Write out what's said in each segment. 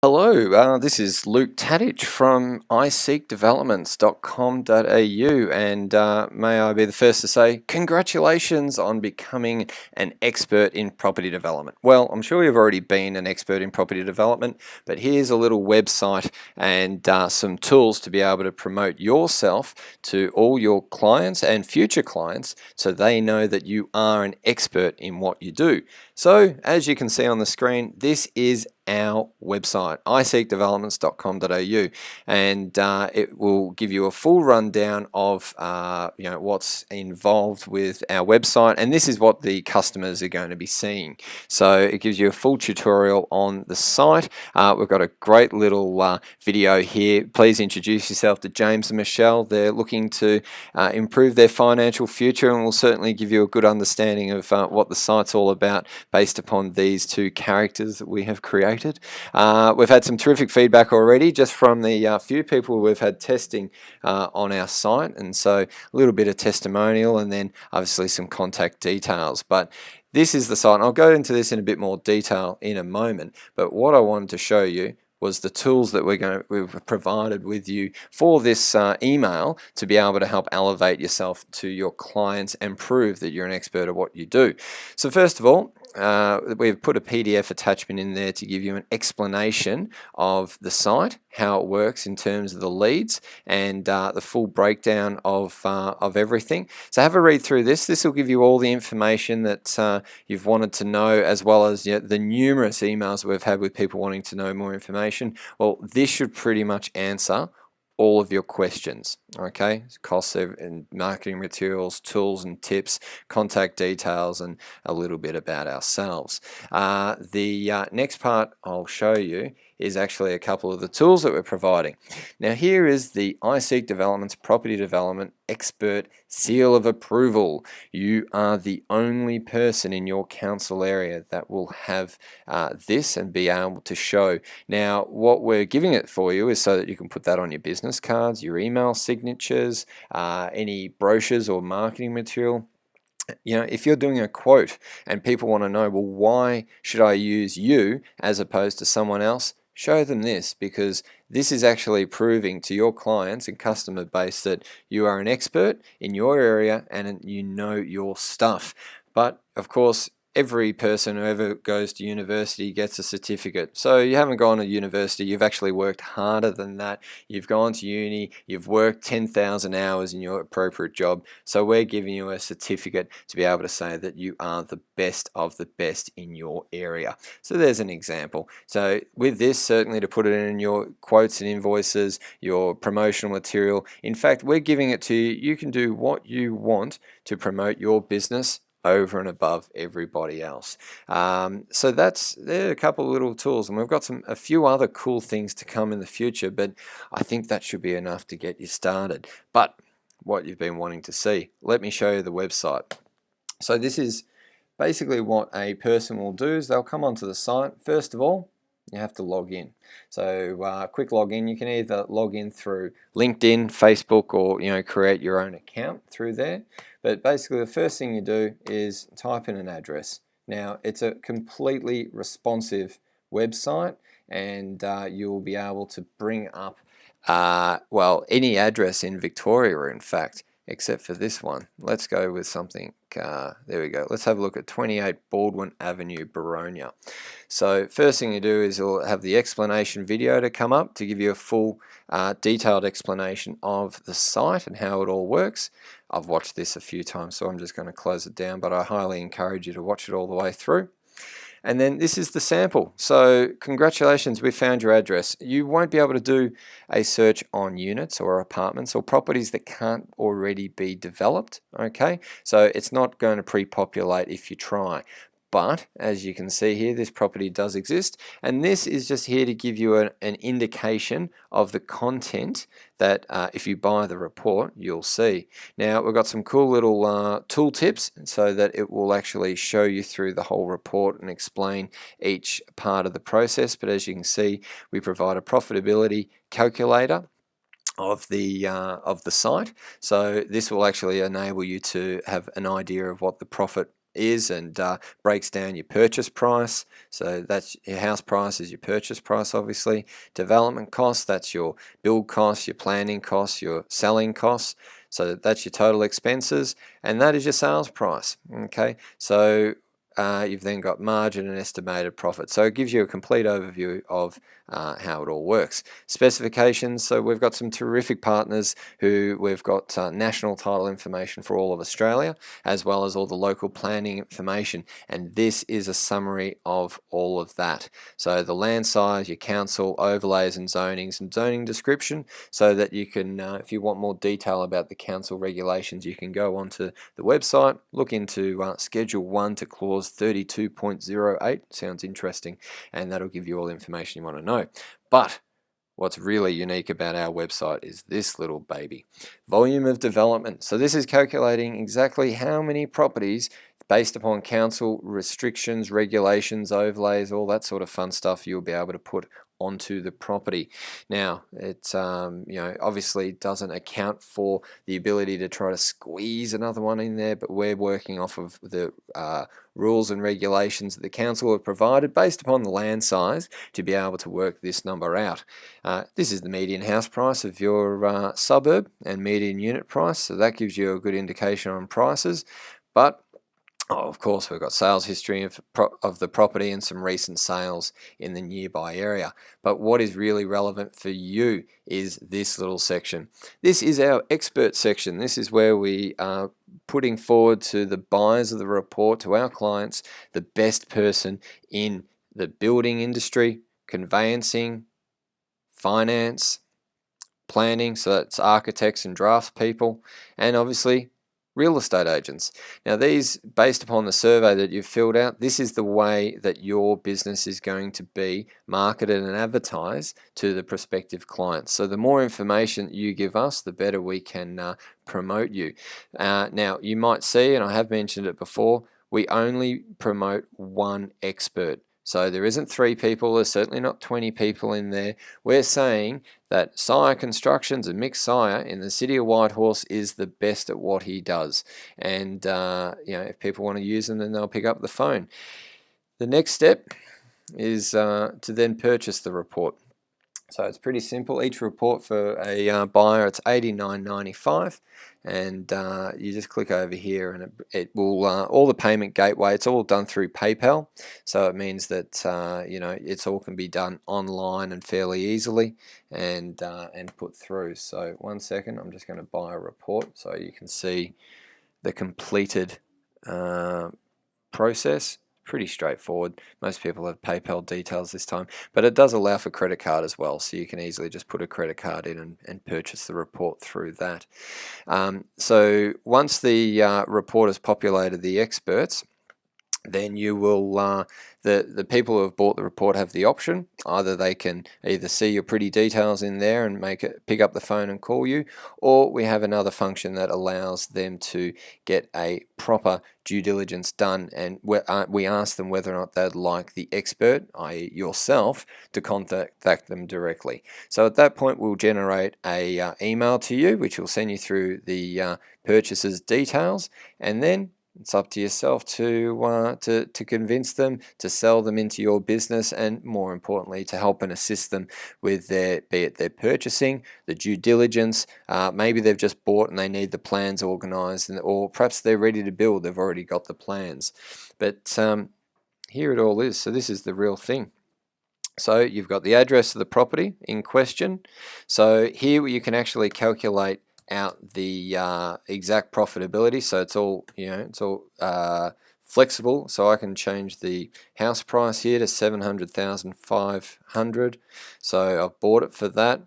Hello, this is Luke Tadich from iSeekDevelopments.com.au, and may I be the first to say congratulations on becoming an expert in property development. Well, I'm sure you've already been an expert in property development, but here's a little website and some tools to be able to promote yourself to all your clients and future clients so they know that you are an expert in what you do. So, as you can see on the screen, this is our website, iSeekDevelopments.com.au, and it will give you a full rundown of what's involved with our website, and this is what the customers are going to be seeing. So it gives you a full tutorial on the site. We've got a great little video here. Please introduce yourself to James and Michelle. They're looking to improve their financial future, and will certainly give you a good understanding of what the site's all about based upon these two characters that we have created. We've had some terrific feedback already just from the few people we've had testing on our site, and so a little bit of testimonial and then obviously some contact details. But this is the site, and I'll go into this in a bit more detail in a moment, but what I wanted to show you was the tools that we've provided with you for this email to be able to help elevate yourself to your clients and prove that you're an expert at what you do. So first of all, we've put a PDF attachment in there to give you an explanation of the site, how it works in terms of the leads, and the full breakdown of everything. So have a read through this. This will give you all the information that you've wanted to know, as well as the numerous emails we've had with people wanting to know more information. Well, this should pretty much answer all of your questions. Okay, costs and marketing materials, tools and tips, contact details, and a little bit about ourselves. The next part I'll show you is actually a couple of the tools that we're providing. Now here is the iSeek Developments Property Development Expert Seal of Approval. You are the only person in your council area that will have this and be able to show. Now what we're giving it for you is so that you can put that on your business cards, your email signatures, any brochures or marketing material. You know, if you're doing a quote and people want to know, well, why should I use you as opposed to someone else? Show them this, because this is actually proving to your clients and customer base that you are an expert in your area and you know your stuff. But of course, every person who ever goes to university gets a certificate. So you haven't gone to university, you've actually worked harder than that. You've gone to uni, you've worked 10,000 hours in your appropriate job. So we're giving you a certificate to be able to say that you are the best of the best in your area. So there's an example. So with this, certainly to put it in your quotes and invoices, your promotional material. In fact, we're giving it to you. You can do what you want to promote your business over and above everybody else. So there are a couple of little tools, and we've got a few other cool things to come in the future, but I think that should be enough to get you started. But what you've been wanting to see, let me show you the website. So this is basically what a person will do is they'll come onto the site. First of all, you have to log in. So quick login, you can either log in through LinkedIn, Facebook, or create your own account through there. But basically the first thing you do is type in an address. Now it's a completely responsive website, and you'll be able to bring up any address in Victoria, in fact, except for this one. Let's go with something, there we go. Let's have a look at 28 Baldwin Avenue, Baronia. So first thing you do is you'll have the explanation video to come up to give you a full detailed explanation of the site and how it all works. I've watched this a few times, so I'm just going to close it down, but I highly encourage you to watch it all the way through. And then this is the sample. So congratulations, we found your address. You won't be able to do a search on units or apartments or properties that can't already be developed, okay? So it's not going to pre-populate if you try. But as you can see here, this property does exist, and this is just here to give you an indication of the content that if you buy the report, you'll see. Now we've got some cool little tool tips so that it will actually show you through the whole report and explain each part of the process. But as you can see, we provide a profitability calculator of the site. So this will actually enable you to have an idea of what the profit is, and breaks down your purchase price. So that's your house price is your purchase price, obviously. Development costs, that's your build costs, your planning costs, your selling costs. So that's your total expenses, and that is your sales price. Okay, so you've then got margin and estimated profit. So it gives you a complete overview of how it all works. Specifications, so we've got some terrific partners who we've got national title information for all of Australia, as well as all the local planning information, and this is a summary of all of that. So the land size, your council, overlays and zonings, and zoning description, so that you can, if you want more detail about the council regulations, you can go onto the website, look into Schedule 1 to Clause 32.08, sounds interesting, and that'll give you all the information you want to know. But what's really unique about our website is this little baby. Volume of development. So this is calculating exactly how many properties based upon council restrictions, regulations, overlays, all that sort of fun stuff you'll be able to put onto the property. Now, it obviously doesn't account for the ability to try to squeeze another one in there, but we're working off of the rules and regulations that the council have provided based upon the land size to be able to work this number out. This is the median house price of your suburb and median unit price, so that gives you a good indication on prices. But of course, we've got sales history of the property and some recent sales in the nearby area. But what is really relevant for you is this little section. This is our expert section. This is where we are putting forward to the buyers of the report, to our clients, the best person in the building industry, conveyancing, finance, planning, so that's architects and draftspeople, and obviously real estate agents. Now these, based upon the survey that you've filled out, this is the way that your business is going to be marketed and advertised to the prospective clients. So the more information you give us, the better we can promote you. Now you might see, and I have mentioned it before, we only promote one expert. So there isn't 3 people, there's certainly not 20 people in there. We're saying that Sire Constructions and Mick Sire in the city of Whitehorse is the best at what he does. And if people want to use them, then they'll pick up the phone. The next step is to then purchase the report. So it's pretty simple. Each report for a buyer, it's $89.95, and you just click over here, and it will all the payment gateway. It's all done through PayPal, so it means that it's all can be done online and fairly easily, and put through. So 1 second, I'm just going to buy a report so you can see the completed process. Pretty straightforward. Most people have PayPal details this time, but it does allow for credit card as well, so you can easily just put a credit card in and purchase the report through that. So once the report has populated the experts, then you will the people who have bought the report have the option. Either they can either see your pretty details in there and pick up the phone and call you, or we have another function that allows them to get a proper due diligence done, and we ask them whether or not they'd like the expert, i.e. yourself, to contact them directly. So at that point we'll generate a email to you, which will send you through the purchaser's details, and then it's up to yourself to convince them, to sell them into your business, and more importantly, to help and assist them with their purchasing, the due diligence. Maybe they've just bought and they need the plans organised, or perhaps they're ready to build. They've already got the plans. But here it all is. So this is the real thing. So you've got the address of the property in question. So here you can actually calculate out the exact profitability, so it's all flexible. So I can change the house price here to $700,500. So I've bought it for that.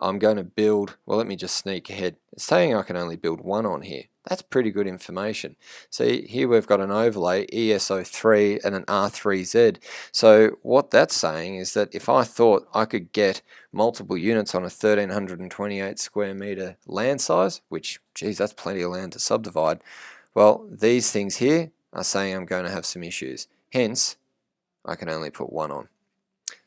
I'm going to build, well, let me just sneak ahead. It's saying I can only build one on here. That's pretty good information. See, here we've got an overlay, ESO3 and an R3Z. So what that's saying is that if I thought I could get multiple units on a 1,328 square meter land size, which, geez, that's plenty of land to subdivide, well, these things here are saying I'm going to have some issues. Hence, I can only put one on.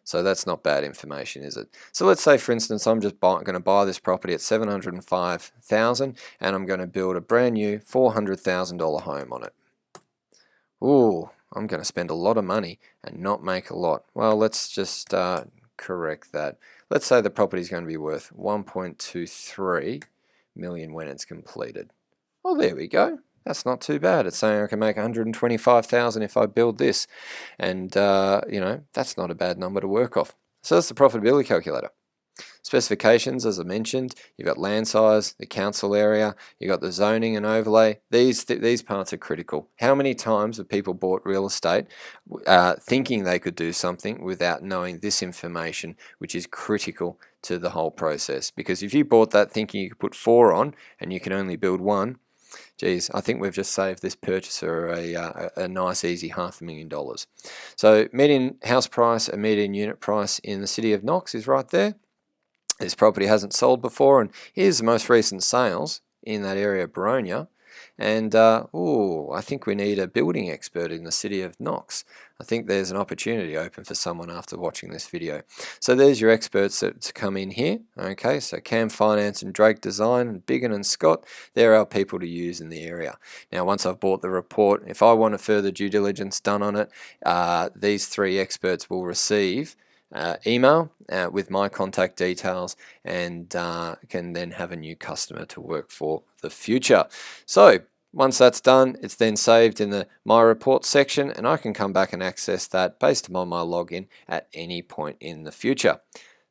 So that's not bad information, is it? So let's say, for instance, I'm just going to buy this property at $705,000, and I'm going to build a brand new $400,000 home on it. Ooh, I'm going to spend a lot of money and not make a lot. Well, let's just correct that. Let's say the property is going to be worth 1.23 million when it's completed. Well, there we go. That's not too bad. It's saying I can make 125,000 if I build this, and that's not a bad number to work off. So that's the profitability calculator. Specifications, as I mentioned, you've got land size, the council area, you've got the zoning and overlay. These parts are critical. How many times have people bought real estate thinking they could do something without knowing this information, which is critical to the whole process? Because if you bought that thinking you could put 4 on and you can only build 1, geez, I think we've just saved this purchaser a nice easy $500,000. So median house price and median unit price in the city of Knox is right there. This property hasn't sold before, and here's the most recent sales in that area of Baronia. And I think we need a building expert in the city of Knox. I think there's an opportunity open for someone after watching this video. So there's your experts to come in here. Okay, so Cam Finance and Drake Design and Biggin and Scott, they're our people to use in the area. Now, once I've bought the report, if I want a further due diligence done on it, these 3 experts will receive email with my contact details, and can then have a new customer to work for the future. So once that's done, it's then saved in the My Report section, and I can come back and access that based upon my login at any point in the future.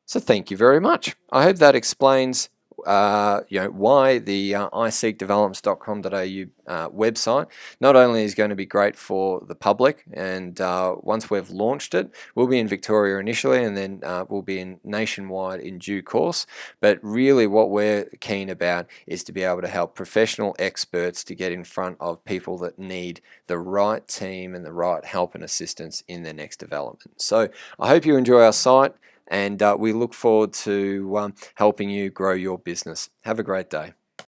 So thank you very much. I hope that explains why the iSeekDevelopments.com.au website not only is going to be great for the public, and once we've launched it, we'll be in Victoria initially, and then we'll be in nationwide in due course, but really what we're keen about is to be able to help professional experts to get in front of people that need the right team and the right help and assistance in their next development. So I hope you enjoy our site, and we look forward to helping you grow your business. Have a great day.